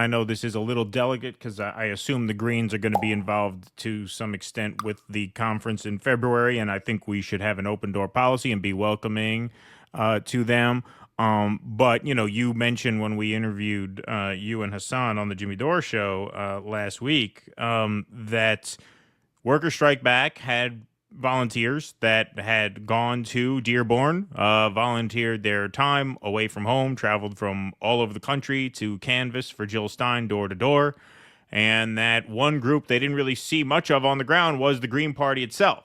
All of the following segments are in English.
I know this is a little delicate because I assume the Greens are going to be involved to some extent with the conference in February, and I think we should have an open door policy and be welcoming to them. But you mentioned when we interviewed you and Hassan on the Jimmy Dore show last week that Worker Strike Back had volunteers that had gone to Dearborn, volunteered their time away from home, traveled from all over the country to canvass for Jill Stein door to door. And that one group they didn't really see much of on the ground was the Green Party itself.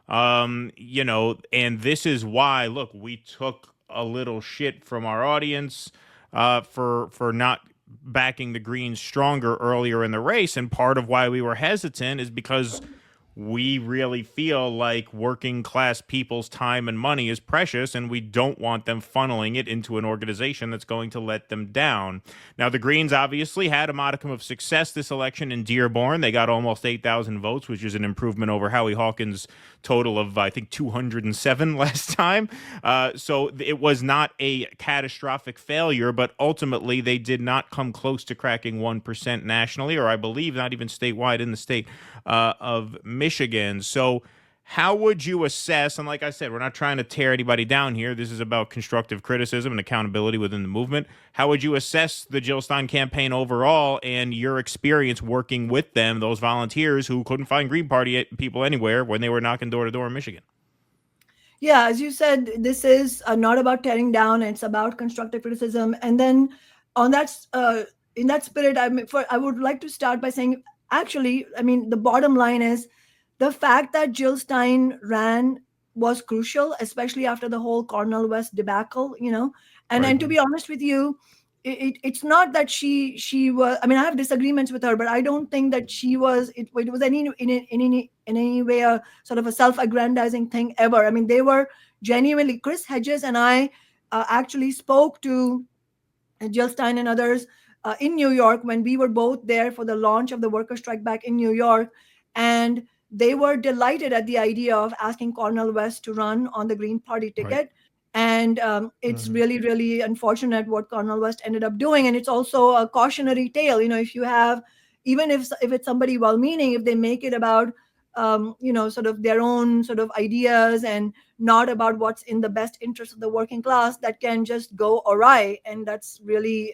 And this is why, look, we took a little shit from our audience for not backing the Greens stronger earlier in the race. And part of why we were hesitant is because we really feel like working class people's time and money is precious, and we don't want them funneling it into an organization that's going to let them down. Now, the Greens obviously had a modicum of success this election in Dearborn. They got almost 8,000 votes, which is an improvement over Howie Hawkins' total of, I think, 207 last time. So it was not a catastrophic failure, but ultimately they did not come close to cracking 1% nationally, or I believe not even statewide in the state of Michigan. So how would you assess, and like I said, we're not trying to tear anybody down here. This is about constructive criticism and accountability within the movement. How would you assess the Jill Stein campaign overall and your experience working with them, those volunteers who couldn't find Green Party people anywhere when they were knocking door to door in Michigan? Yeah, as you said, this is not about tearing down. It's about constructive criticism. And then on that, in that spirit, I would like to start by saying, actually, I mean, the bottom line is the fact that Jill Stein ran was crucial, especially after the whole Cornel West debacle, And Right. and to be honest with you, it's not that she was. I mean, I have disagreements with her, but I don't think that she was. It was in any way a sort of a self-aggrandizing thing ever. I mean, they were genuinely. Chris Hedges and I actually spoke to Jill Stein and others in New York when we were both there for the launch of the Worker Strike Back in New York, and they were delighted at the idea of asking Cornel West to run on the Green Party ticket. Right. And it's really, really unfortunate what Cornel West ended up doing. And it's also a cautionary tale. If you have, even if it's somebody well-meaning, if they make it about, sort of their own sort of ideas and not about what's in the best interest of the working class, that can just go awry. And that's really,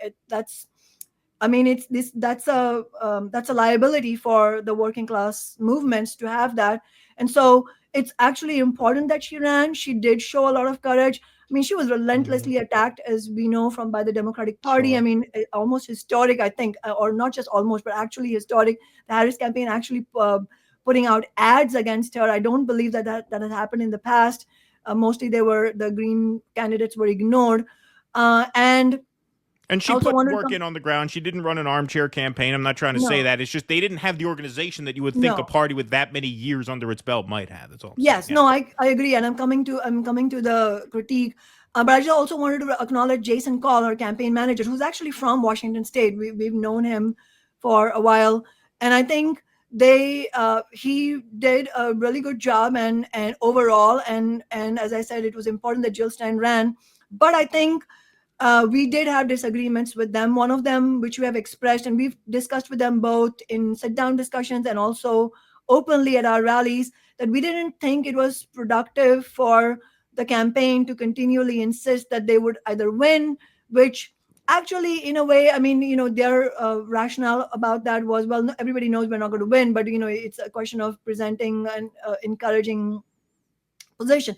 I mean, that's a liability for the working class movements to have that. And so it's actually important that she ran. She did show a lot of courage. I mean, she was relentlessly attacked, as we know, by the Democratic Party. I Sure. mean, almost historic, I think, or not just almost, but actually historic. The Harris campaign actually putting out ads against her. I don't believe that has happened in the past. Mostly, the Green candidates were ignored, and And I she also put wanted to work in on the ground. She didn't run an armchair campaign. I'm not trying to say no, that. It's just they didn't have the organization that you would think a no. party with that many years under its belt might have. That's all I'm saying. Yes, Yeah. no, I agree, and I'm coming to the critique, but I just also wanted to acknowledge Jason Call, our campaign manager, who's actually from Washington State. We've known him for a while, and I think he did a really good job, and overall, and as I said, it was important that Jill Stein ran, but I think we did have disagreements with them. One of them, which we have expressed, and we've discussed with them both in sit down discussions and also openly at our rallies, that we didn't think it was productive for the campaign to continually insist that they would either win, which actually, in a way, I mean, their rationale about that was, well, everybody knows we're not going to win, but, it's a question of presenting an encouraging position.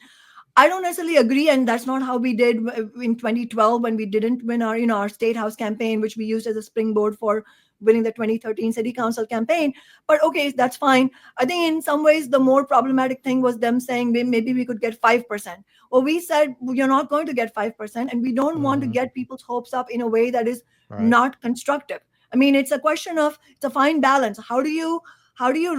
I don't necessarily agree, and that's not how we did in 2012 when we didn't win our state house campaign, which we used as a springboard for winning the 2013 city council campaign. But okay, that's fine. I think in some ways the more problematic thing was them saying maybe we could get 5%. Well, we said you're not going to get 5%, and we don't want to get people's hopes up in a way that is Right. not constructive. I mean, it's a fine balance. How do you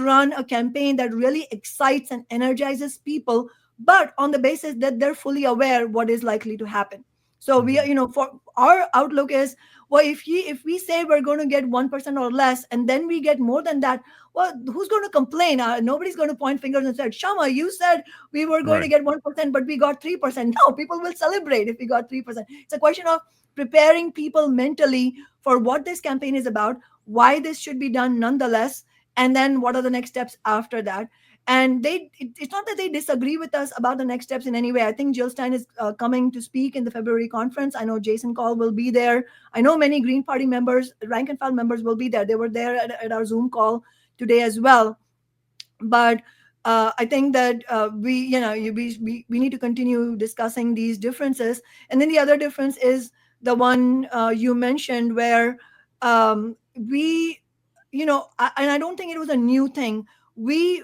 run a campaign that really excites and energizes people, but on the basis that they're fully aware what is likely to happen? So we are, for our outlook is, well, if we say we're going to get 1% or less, and then we get more than that, well, who's going to complain? Nobody's going to point fingers and say, Shama, you said we were going to Right. get 1%, but we got 3%. No, people will celebrate if we got 3%. It's a question of preparing people mentally for what this campaign is about, why this should be done nonetheless, and then what are the next steps after that. And it's not that they disagree with us about the next steps in any way. I think Jill Stein is coming to speak in the February conference. I know Jason Call will be there. I know many Green Party members, rank and file members, will be there. They were there at our Zoom call today as well. But I think that we need to continue discussing these differences. And then the other difference is the one you mentioned, where we, and I don't think it was a new thing. We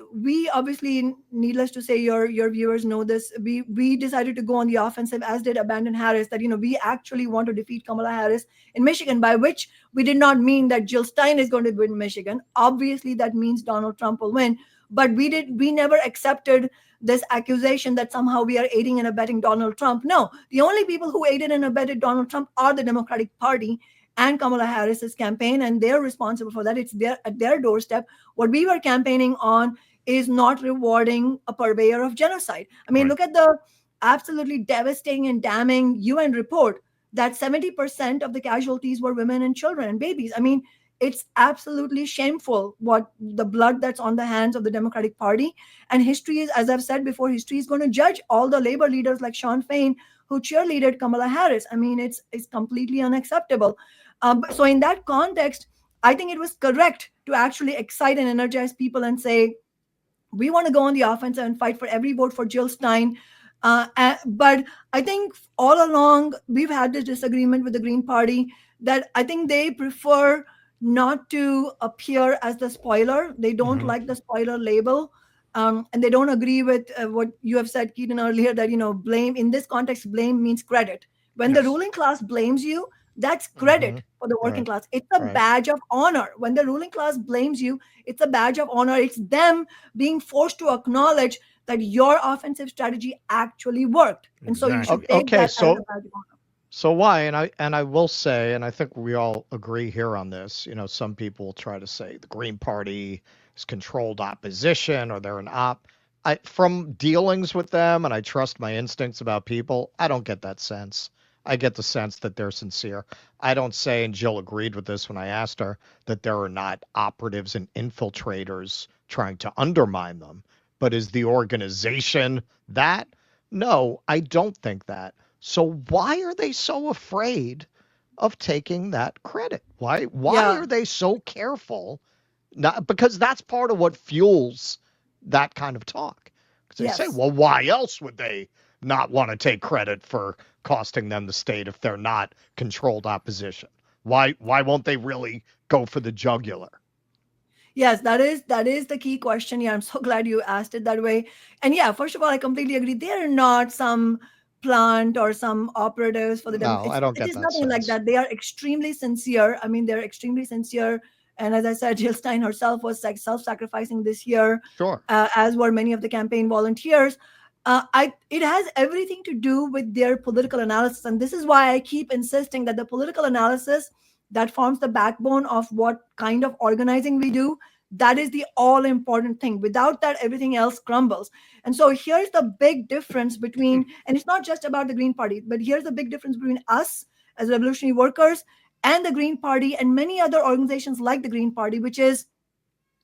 obviously, needless to say, your viewers know this. We decided to go on the offensive, as did Abandon Harris, that we actually want to defeat Kamala Harris in Michigan, by which we did not mean that Jill Stein is going to win Michigan. Obviously, that means Donald Trump will win. But we never accepted this accusation that somehow we are aiding and abetting Donald Trump. No, the only people who aided and abetted Donald Trump are the Democratic Party and Kamala Harris's campaign, and they're responsible for that. It's at their doorstep. What we were campaigning on is not rewarding a purveyor of genocide. I mean, Right. look at the absolutely devastating and damning UN report that 70% of the casualties were women and children and babies. I mean, it's absolutely shameful what the blood that's on the hands of the Democratic Party. And history is, as I've said before, history is going to judge all the labor leaders like Sean Fain who cheerleaded Kamala Harris. I mean, it's completely unacceptable. So in that context, I think it was correct to actually excite and energize people and say, we want to go on the offensive and fight for every vote for Jill Stein. But I think all along we've had this disagreement with the Green Party, that I think they prefer not to appear as the spoiler. They don't like the spoiler label. And they don't agree with what you have said, Keaton, earlier, that, blame in this context, blame means credit. When the Yes. ruling class blames you, that's credit for the working Right. class. It's a Right. badge of honor. When the ruling class blames you, it's a badge of honor. It's them being forced to acknowledge that your offensive strategy actually worked. And so you should Exactly. take Okay, that as a so badge of honor. so why? And I will say, and I think we all agree here on this. Some people will try to say the Green Party is controlled opposition or they're an op. From dealings with them, and I trust my instincts about people, I don't get that sense. I get the sense that they're sincere. I don't say, and Jill agreed with this when I asked her, that there are not operatives and infiltrators trying to undermine them. But is the organization that? No, I don't think that. So why are they so afraid of taking that credit? Why Yeah. are they so careful? Not, because that's part of what fuels that kind of talk. Because they say, Yes. well, why else would they not want to take credit for costing them the state if they're not controlled opposition? Why won't they really go for the jugular? Yes, that is the key question. Yeah, I'm so glad you asked it that way. And yeah, first of all, I completely agree. They're not some plant or some operatives for the No, I don't it get is that nothing like sense. that. They are extremely sincere. I mean, they're extremely sincere. And as I said, Jill Stein herself was like self-sacrificing this year, Sure. as were many of the campaign volunteers. It has everything to do with their political analysis, and this is why I keep insisting that the political analysis that forms the backbone of what kind of organizing we do, that is the all important thing. Without that, everything else crumbles. And so here's the big difference between, and it's not just about the Green Party, but here's the big difference between us as revolutionary workers and the Green Party and many other organizations like the Green Party, which is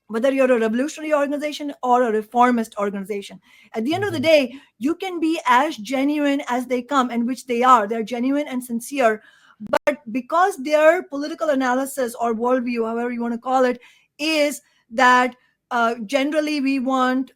whether you're a revolutionary organization or a reformist organization. At the end of the day, you can be as genuine as they come, and which they are. They're genuine and sincere. But because their political analysis or worldview, however you want to call it, is that generally we want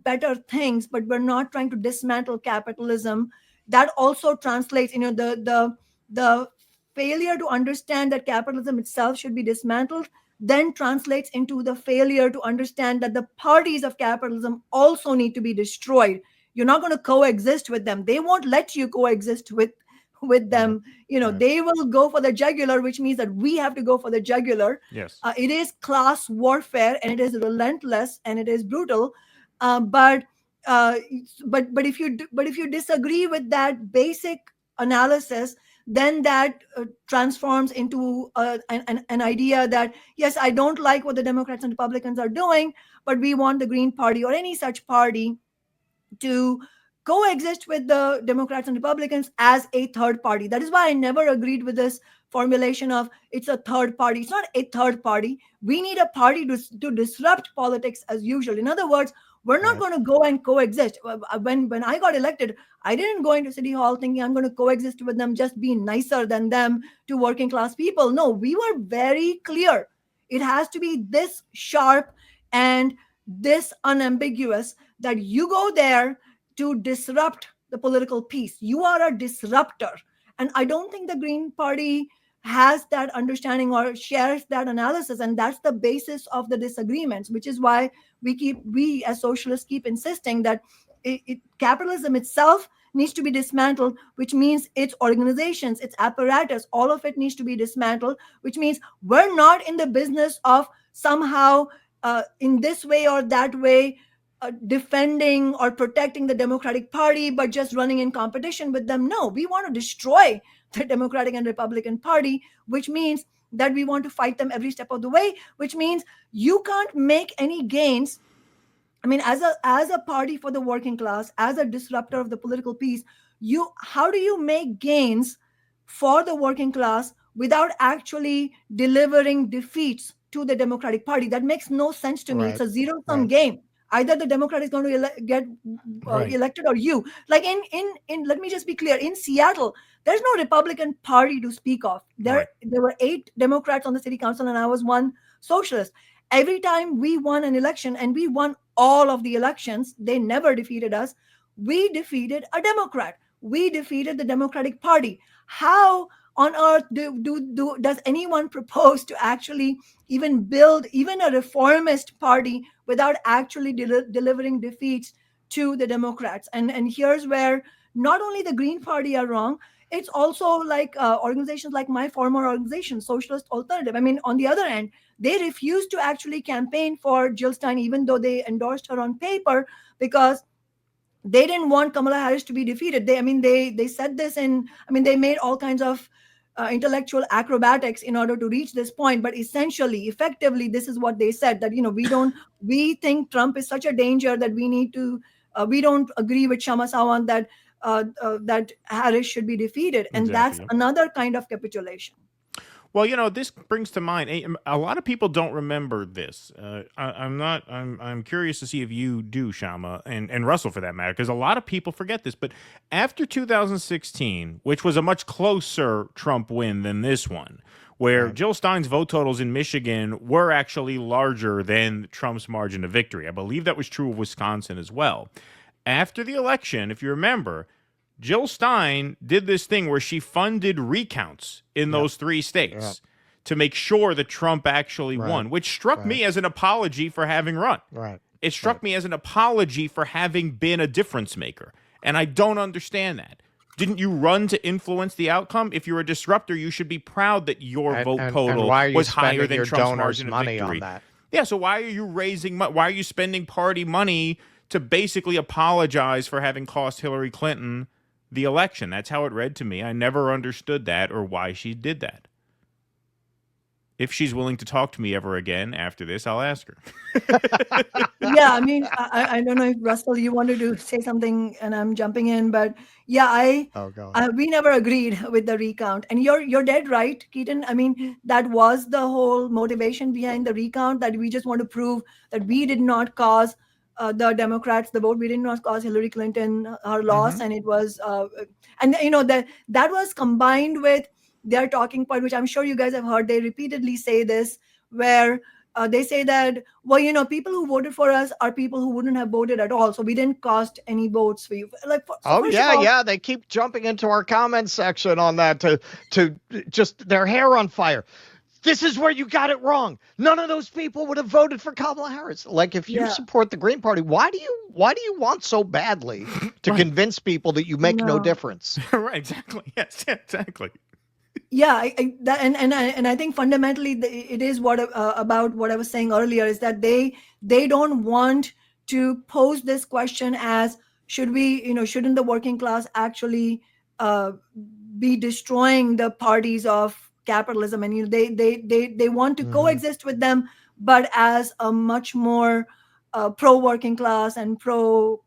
better things, but we're not trying to dismantle capitalism. That also translates, the failure to understand that capitalism itself should be dismantled then translates into the failure to understand that the parties of capitalism also need to be destroyed. You're not going to coexist with them. They won't let you coexist with Right. them. Right. They will go for the jugular, which means that we have to go for the jugular. Yes. It is class warfare, and it is relentless, and it is brutal. But if you disagree with that basic analysis, then that transforms into an idea that, yes, I don't like what the Democrats and Republicans are doing, but we want the Green Party or any such party to coexist with the Democrats and Republicans as a third party. That is why I never agreed with this formulation of it's a third party. It's not a third party. We need a party to disrupt politics as usual. In other words, we're not going to go and coexist. When I got elected, I didn't go into City Hall thinking I'm going to coexist with them, just be nicer than them to working class people. No, we were very clear. It has to be this sharp and this unambiguous that you go there to disrupt the political peace. You are a disruptor. And I don't think the Green Party has that understanding or shares that analysis. And that's the basis of the disagreements, which is why we as socialists keep insisting that capitalism itself needs to be dismantled, which means its organizations, its apparatus, all of it needs to be dismantled, which means we're not in the business of somehow in this way or that way defending or protecting the Democratic Party, but just running in competition with them. No, we want to destroy the Democratic and Republican Party, which means that we want to fight them every step of the way, which means you can't make any gains. I mean, as a party for the working class, as a disruptor of the political peace, how do you make gains for the working class without actually delivering defeats to the Democratic Party? That makes no sense to me. It's a zero-sum game. Either the Democrat is going to get elected or you. Like in let me just be clear. In Seattle, there's no Republican Party to speak of. There were 8 Democrats on the city council, and I was one socialist. Every time we won an election, and we won all of the elections, they never defeated us. We defeated a Democrat. We defeated the Democratic Party. How on earth does anyone propose to actually even build even a reformist party without actually delivering defeats to the Democrats? And here's where not only the Green Party are wrong, it's also like organizations like my former organization, Socialist Alternative. I mean, on the other end, they refused to actually campaign for Jill Stein, even though they endorsed her on paper, because they didn't want Kamala Harris to be defeated. They said this they made all kinds of intellectual acrobatics in order to reach this point. But effectively, this is what they said, that, we think Trump is such a danger that we need to, we don't agree with Kshama Sawant that Harris should be defeated. And that's another kind of capitulation. Well, this brings to mind a lot of people don't remember this. I'm curious to see if you do, Kshama, and Russell for that matter, because a lot of people forget this. But after 2016, which was a much closer Trump win than this one, where Jill Stein's vote totals in Michigan were actually larger than Trump's margin of victory. I believe that was true of Wisconsin as well. After the election, if you remember, Jill Stein did this thing where she funded recounts in those 3 states to make sure that Trump actually won, which struck me as an apology for having run. It struck me as an apology for having been a difference maker. And I don't understand that. Didn't you run to influence the outcome? If you're a disruptor, you should be proud that your vote total was higher than Trump's margin of victory. Yeah, so why are you why are you spending party money to basically apologize for having cost Hillary Clinton the election? That's how it read to me. I never understood that or why she did that. If she's willing to talk to me ever again after this, I'll ask her. Yeah, I don't know if Russell, you wanted to say something and I'm jumping in, but yeah, we never agreed with the recount. And you're dead right, Keaton. That was the whole motivation behind the recount, that we just want to prove that we did not cause the Democrats the vote. We did not cause Hillary Clinton her loss. And it was that was combined with their talking point, which I'm sure you guys have heard. They repeatedly say this, where they say that, people who voted for us are people who wouldn't have voted at all, so we didn't cost any votes for you. They keep jumping into our comment section on that to just their hair on fire. This is where you got it wrong. None of those people would have voted for Kamala Harris. Like, if you support the Green Party, why do you want so badly to convince people that you make no difference? Right, exactly. Yes, exactly. Yeah, I think fundamentally it is about what I was saying earlier, is that they don't want to pose this question as, shouldn't the working class actually be destroying the parties of capitalism? And they want to coexist with them, but as a much more pro working class and pro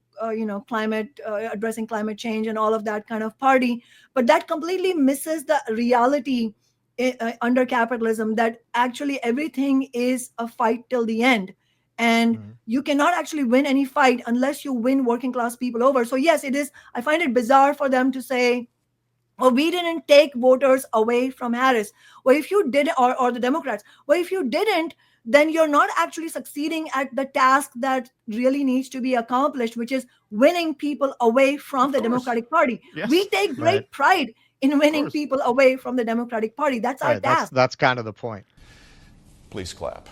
climate, addressing climate change and all of that kind of party. But that completely misses the reality under capitalism, that actually everything is a fight till the end. And you cannot actually win any fight unless you win working class people over. So yes, it is. I find it bizarre for them to say, "Oh, we didn't take voters away from Harris." Well, if you did, or the Democrats, well, if you didn't, then you're not actually succeeding at the task that really needs to be accomplished, which is winning people away from the Democratic Party. Yes. We take great pride in winning people away from the Democratic Party. That's our task. That's kind of the point. Please clap.